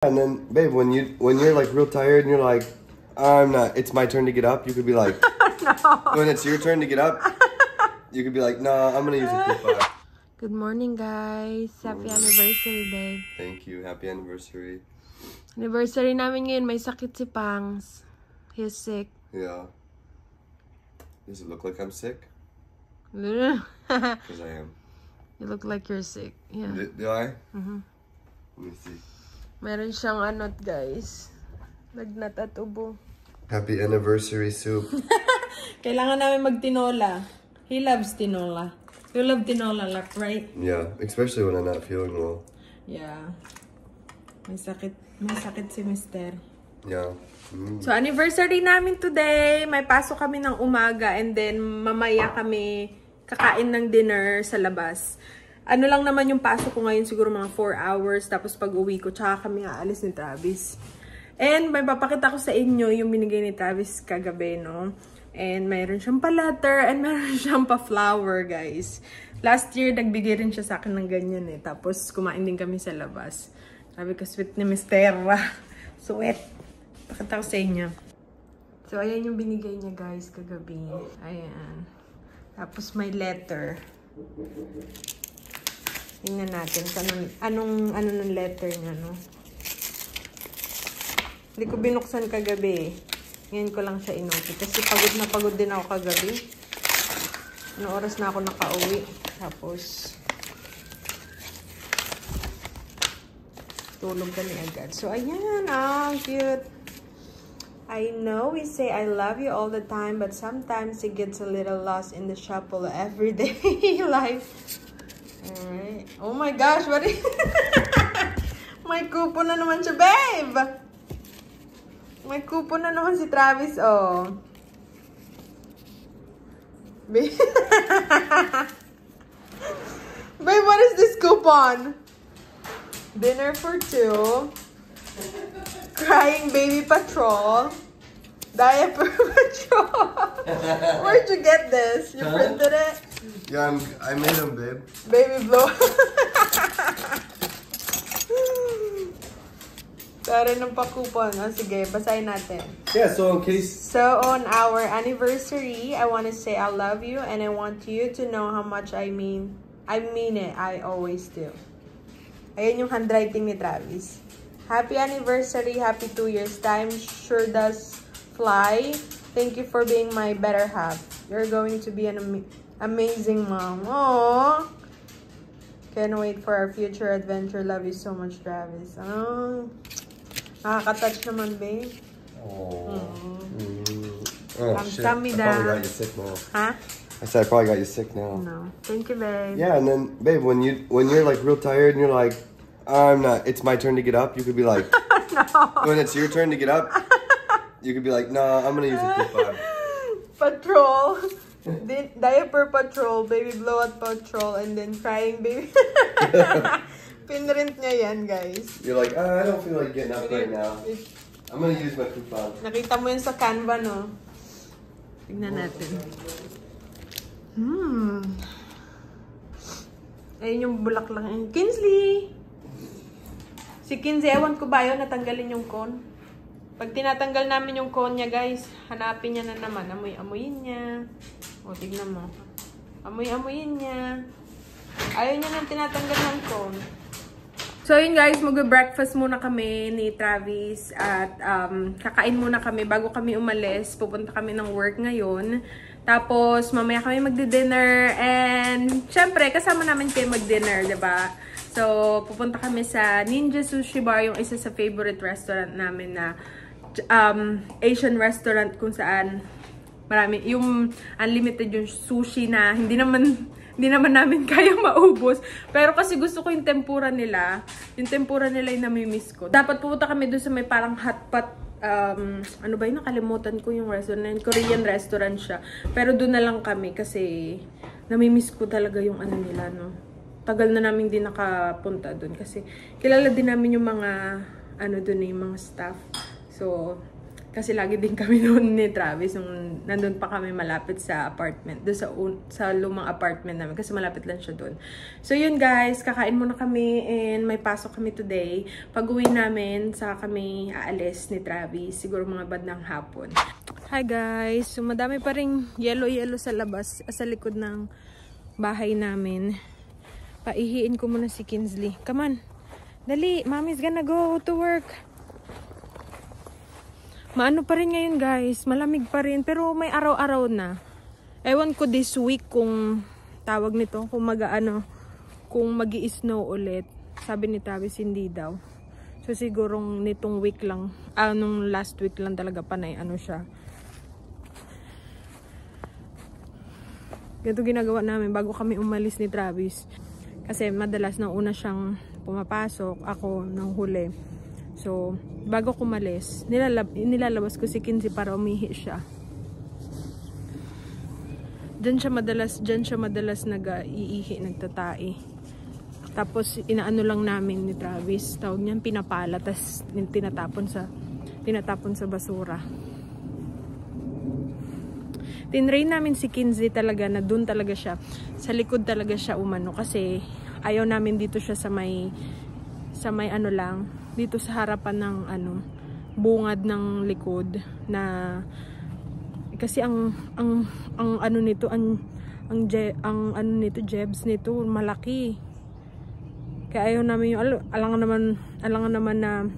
And then, babe, when you're like real tired and you're like, I'm not, it's my turn to get up, you could be like, no. When it's your turn to get up, you could be like, no, I'm gonna use a coupon. Good morning, guys. Happy anniversary, babe. Thank you. Happy anniversary. Anniversary namin ngayon. May sakit si Pangs. He's sick. Yeah. Does it look like I'm sick? Because Because I am. You look like you're sick. Yeah. Do I? Mhm. Let me see. Meron siyang anot, guys. Lagnat at ubo. Happy anniversary soup. Kailangan namin magtinola. He loves tinola. You love tinola, right? Yeah, especially when I'm not feeling well. Yeah. May sakit si Mister. Yeah. Mm. So, anniversary namin today. May pasok kami ng umaga and then mamaya kami kakain ng dinner sa labas. Ano lang naman yung pasok ko ngayon, siguro mga 4 hours. Tapos pag uwi ko, tsaka kami aalis ni Travis. And may papakita ko sa inyo yung binigay ni Travis kagabi, no? And mayroon siyang pa-letter and mayroon siyang pa-flower, guys. Last year, nagbigay rin siya sa akin ng ganyan eh. Tapos kumain din kami sa labas. Sabi ko, sweet ni Mister. Sweet. Pakita ko sa inyo. So, ayan yung binigay niya, guys, kagabi. Ayan. Tapos may letter. Tingnan natin anong ng letter niya, no? Hindi ko binuksan kagabi. Ngayon ko lang siya inopen. Kasi pagod din ako kagabi. Anong oras na ako nakauwi. Tapos, tulog kami agad. So, ayan. Cute. I know we say I love you all the time, but sometimes it gets a little lost in the shuffle of everyday life. Alright. Oh my gosh, what is... May coupon na naman siya, babe! May coupon na naman si Travis, oh. Babe, babe, what is this coupon? Dinner for 2. Crying Baby Patrol. Diaper Patrol. Where'd you get this? You printed it? Yeah, I made them, babe. Baby blow. Tara ng pa-coupon. Oh, sige, basahin natin. Yeah, so in case... So, on our anniversary, I want to say I love you and I want you to know how much I mean it. I always do. Ayan yung handwriting ni Travis. Happy anniversary. Happy 2 years. Time sure does fly. Thank you for being my better half. You're going to be an amazing mom. Aww. Can't wait for our future adventure. Love you so much, Travis. Oh. Nakaka-touch naman, babe. Oh. Oh, shit. I probably Kamsamida. got you sick now. Huh? I said I probably got you sick now. No. Thank you, babe. Yeah, and then, babe, when you're like real tired and you're like, I'm not, it's my turn to get up, you could be like, No. When it's your turn to get up, you could be like, no, I'm gonna use a coupon. Patrol. Diaper Patrol. Baby Blowout Patrol. And then Crying Baby. Pinrint niya yan, guys. You're like, I don't feel like getting up right now. I'm gonna use my coupon. Nakita mo yun sa Canva, no? Tignan natin. Ayun yung bulaklak. Kinsley! Si Kinsley, ewan ko ba yun, natanggalin yung cone. Pag tinatanggal namin yung cone niya, guys, hanapin niya na naman. Amoy-amoyin niya. O, tignan mo. Amoy-amoyin niya. Ayaw niya nang tinatanggal ng cone. So, yun guys, mag-breakfast muna kami ni Travis at kakain muna kami bago kami umalis. Pupunta kami ng work ngayon. Tapos, mamaya kami magdi-dinner and syempre, kasama namin kayo mag-dinner, diba? So, pupunta kami sa Ninja Sushi Bar, yung isa sa favorite restaurant namin na Asian restaurant kung saan marami, yung unlimited yung sushi na hindi naman namin kaya maubos. Pero kasi gusto ko yung tempura nila. Yung tempura nila yung namimiss ko. Dapat pupunta kami doon sa may parang hotpot. Ano ba yun? Nakalimutan ko yung restaurant. Korean restaurant siya. Pero doon na lang kami kasi namimiss ko talaga yung ano nila, no? Tagal na namin din nakapunta doon kasi kilala din namin yung mga ano doon yung mga staff. So, Kasi lagi din kami noon ni Travis nung nandun pa kami malapit sa apartment. Doon sa lumang apartment namin. Kasi malapit lang siya doon. So yun guys, kakain muna kami and may pasok kami today. Pag-uwi namin, saka kami aalis ni Travis. Siguro mga bandang hapon. Hi guys! So madami pa ring yellow sa labas, sa likod ng bahay namin. Paihiin ko muna si Kinsley. Come on! Dali! Mommy's gonna go to work! Maano pa rin ngayon guys, malamig pa rin, pero may araw-araw na. Ewan ko this week kung tawag nito, kung kung magi-snow ulit. Sabi ni Travis hindi daw. So sigurong nitong week lang, nung last week lang talaga panay siya. Ganito ginagawa namin bago kami umalis ni Travis. Kasi madalas na una siyang pumapasok, ako nang huli. So, bago kumalis, nilalabas ko si Kinsey para umihi siya. Diyan siya madalas nag-iihi, nagtatai. Tapos, inaano lang namin ni Travis. Tawag niyan, pinapala, tas tinatapon sa basura. Tinrain namin si Kinsey talaga na dun talaga siya. Sa likod talaga siya umano. Kasi, ayaw namin dito siya sa may dito sa harapan ng bungad ng likod na kasi ang jebs nito malaki. Kaya ayaw namin yung alangan naman na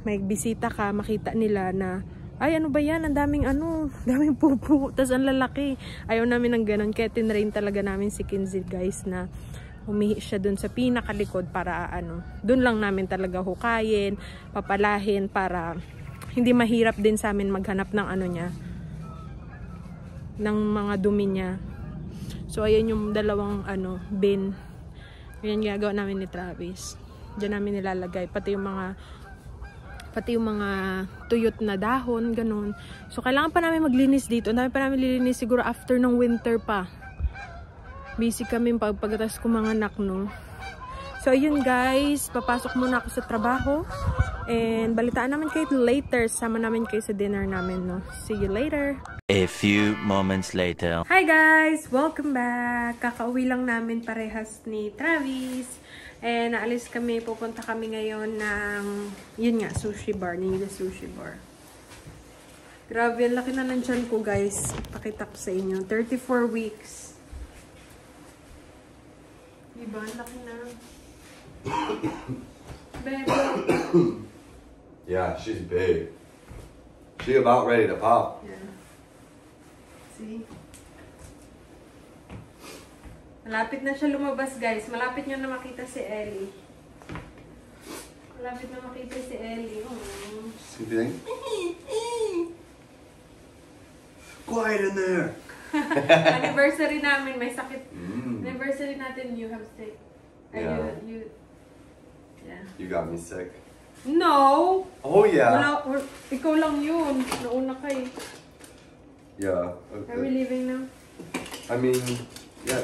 may bisita ka, makita nila na ay ano ba yan, ang daming pupo, tas ang lalaki. Ayaw namin ng ganun, kaya tinrain talaga namin si Kinsey guys na umihi siya dun sa pinakalikod para dun lang namin talaga hukayin, papalahin para hindi mahirap din sa amin maghanap ng ng mga dumi niya. So ayan yung dalawang bin. Yan ginagawa namin ni Travis. Diyan namin nilalagay pati yung mga tuyot na dahon, ganun. So kailangan pa namin maglinis dito. Ang dami pa namin lilinis siguro after ng winter pa. Busy kami pagkatapos ko mga anak, no? So, ayun guys. Papasok muna ako sa trabaho. And, balitaan namin kayo later. Sama namin kayo sa dinner namin, no? See you later. A few moments later. Hi guys! Welcome back! Kakauwi lang namin parehas ni Travis. And, naalis kami. Pupunta kami ngayon ng, yun nga, sushi bar. Ninja Sushi Bar. Grabe, ang laki na ng tiyan ko, guys. Pakita ko sa inyo. 34 weeks. Diba? Laki na. Baby. Yeah, she's big. She about ready to pop. Yeah. See? Malapit na siya lumabas, guys. Malapit nyo na makita si Ellie. Malapit na makita si Ellie. Oh. Sleeping? Quiet in there. Anniversary namin, may sakit. Anniversary natin, you have sick. Yeah. Yeah. You got me sick. No! Oh yeah. Ikaw lang yun. Nauna ka eh. Yeah. Okay. Are we leaving now? I mean, yeah.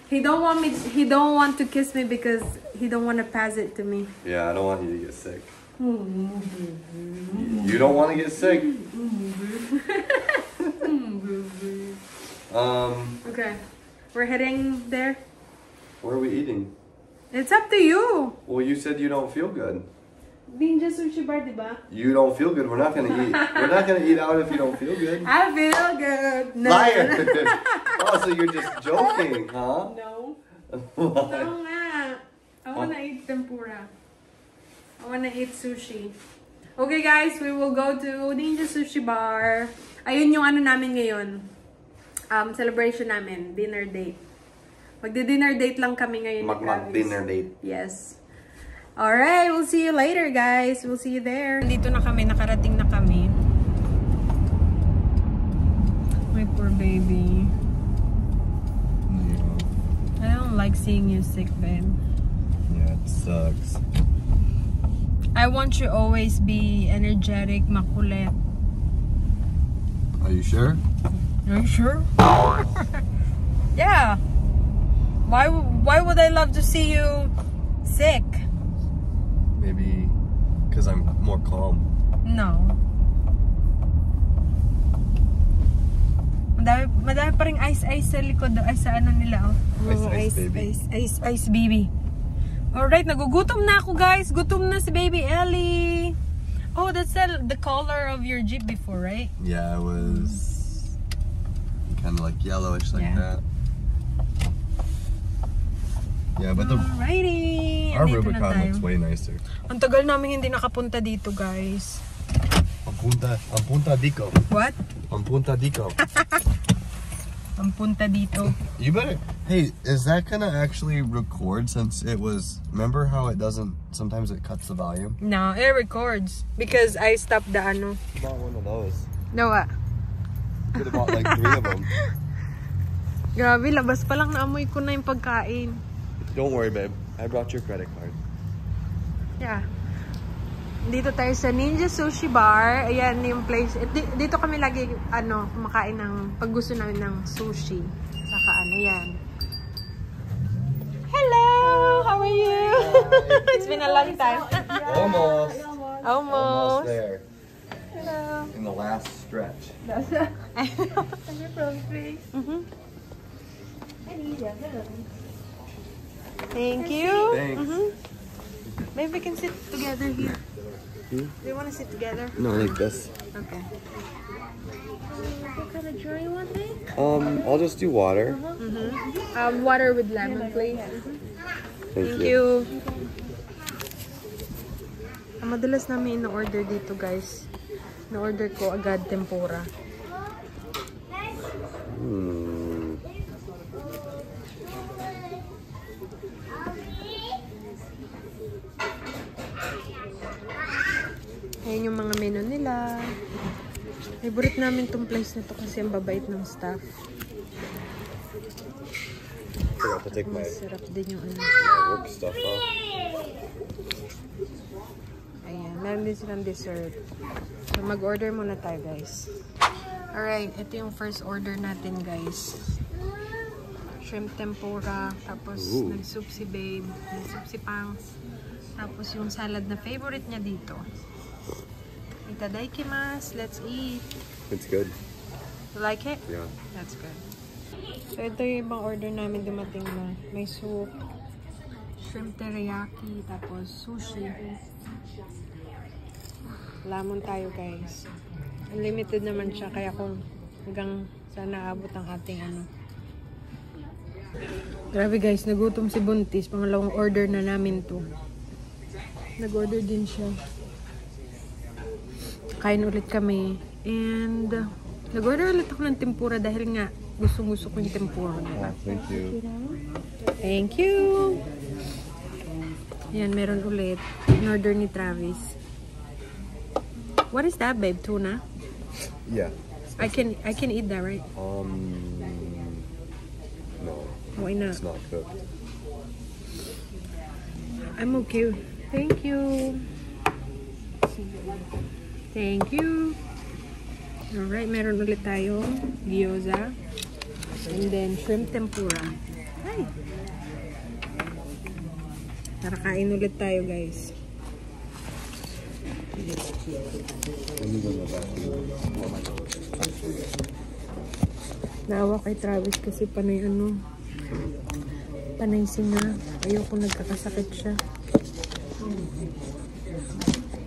He don't want to kiss me because he don't want to pass it to me. Yeah, I don't want you to get sick. You don't want to get sick? Okay. We're heading there. Where are we eating? It's up to you. Well, you said you don't feel good. Ninja Sushi Bar, diba? You don't feel good. We're not gonna eat. We're not gonna eat out if you don't feel good. I feel good. No. Liar! Oh, so you're just joking, huh? No. Why? No nga. I wanna eat tempura. I wanna eat sushi. Okay guys, we will go to Ninja Sushi Bar. Ayun yung namin ngayon. Celebration namin. Dinner date. Magdi-dinner date lang kami ngayon. Mag-dinner date. Yes. Alright, we'll see you later guys. We'll see you there. Dito na kami, nakarating na kami. My poor baby. Yeah. I don't like seeing you sick, babe. Yeah, it sucks. I want you always be energetic, makulit. Are you sure? Are you sure? Yeah. Why would I love to see you sick? Maybe because I'm more calm. No. Madami pa rin ice sa likod. Ay, sa ano nila, oh. Ice baby. Alright, nagugutom na ako, guys. Gutom na si Baby Ellie. Oh, that's the color of your Jeep before, right? Yeah, it was kind of like yellowish like that. Yeah, but Alrighty. our Rubicon looks way nicer. Ang tagal namin hindi nakapunta dito, guys. Ang punta Dico. What? Ang punta Dico. Ang punta dito. You better. Hey, is that gonna actually record since it was? Remember how it doesn't? Sometimes it cuts the volume. No, it records because I stopped the ano. Bought one of those. No, what? Could have bought like 3 of them. Grabe, labas pa lang naamoy ko na yung pagkain. Don't worry, babe. I brought your credit card. Yeah. Dito tayo sa Ninja Sushi Bar. Ayan yung place. Dito kami lagi kumakain ng pag gusto namin ng sushi. Saka yan. Hello! How are you? It's been a long time. Almost there. Hello. In the last stretch. Thank you. Thanks. Maybe we can sit together here. Hmm? Do you want to sit together? No, like this. Okay. What kind of drink you want, babe? I'll just do water. Water with lemon, please. Thank Thank you. Ang madalas namin ino-order dito, guys. Na-order ko agad tempura. Ayan yung mga menu nila. Favorite namin tong place na to kasi ang babait ng staff. Forgot to take my Masarap din yung work stuff off. Ayan, meron din silang dessert. So, mag-order muna tayo, guys. Alright, ito yung first order natin, guys. Shrimp tempura. Tapos, nag-soup si Babe. Nag-soup si Pangs. Tapos, yung salad na favorite niya dito. Itadaikimasu. Let's eat. It's good. You like it? Yeah. That's good. So, ito yung ibang order namin dumating na. May soup, shrimp teriyaki, tapos sushi. Lamon tayo, guys. Unlimited naman siya, kaya kung hanggang sana abot ang ating Grabe, guys, nagutom si Buntis. Pangalawang order na namin to. Nag-order din siya. Kain ulit kami. And nag-order ulit ako ng tempura dahil nga gustong-gusto ko yung tempura nila. Thank you. Thank you! Ayan, meron ulit. In-order ni Travis. What is that, babe? Tuna? Yeah. I can eat that, right? No. Why not? It's not cooked. I'm okay. Thank you. Thank you. Alright, meron ulit tayong gyoza. And then, shrimp tempura. Hi! Tara, kain ulit tayo, guys. Naawa kay Travis kasi panay panay singa. Ayoko nagkakasakit siya.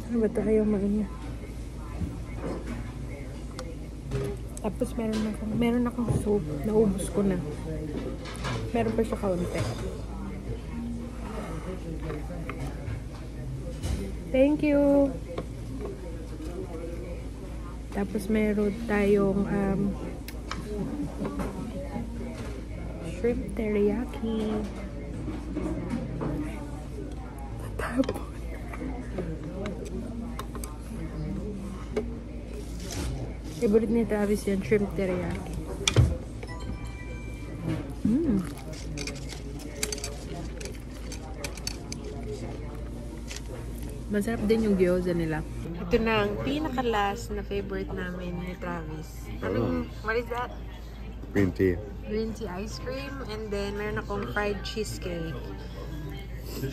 Ano ba ito? Ayaw maanya. Tapos meron akong soup. Naubos ko na. Meron pa siya kaunti. Thank you! Tapos meron tayong shrimp teriyaki. Tapos favorite ni Travis yan, shrimp teriyaki. Masarap din yung gyoza nila. Ito na ang pinaka-last na favorite namin ni Travis. What is that? Green tea. Green tea ice cream. And then, meron akong fried cheesecake.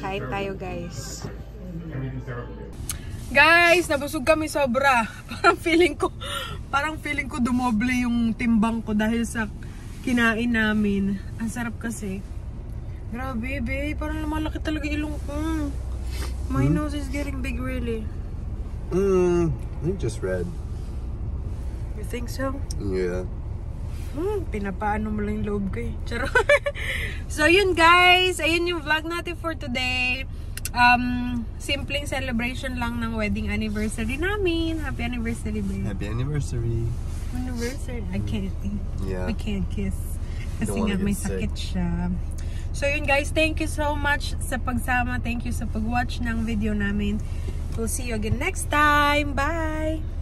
Kain tayo, guys. Guys, nabusog kami sobra. Parang feeling ko dumoble yung timbang ko dahil sa kinain namin. Ang sarap kasi. Grabe, babe. Parang lumalaki talaga ilong ko. My nose is getting big, really. I think just red. You think so? Yeah. Pinapaano mo lang yung loob ko eh. Charot. So, yun guys. Ayun yung vlog natin for today. Simpleng celebration lang ng wedding anniversary namin. Happy anniversary, babe. Happy anniversary. Anniversary. I can't eat. Yeah. I can't kiss. Kasi Don't wanna nga may get sick. sakit siya. So yun guys, thank you so much sa pagsama. Thank you sa pag-watch ng video namin. We'll see you again next time. Bye!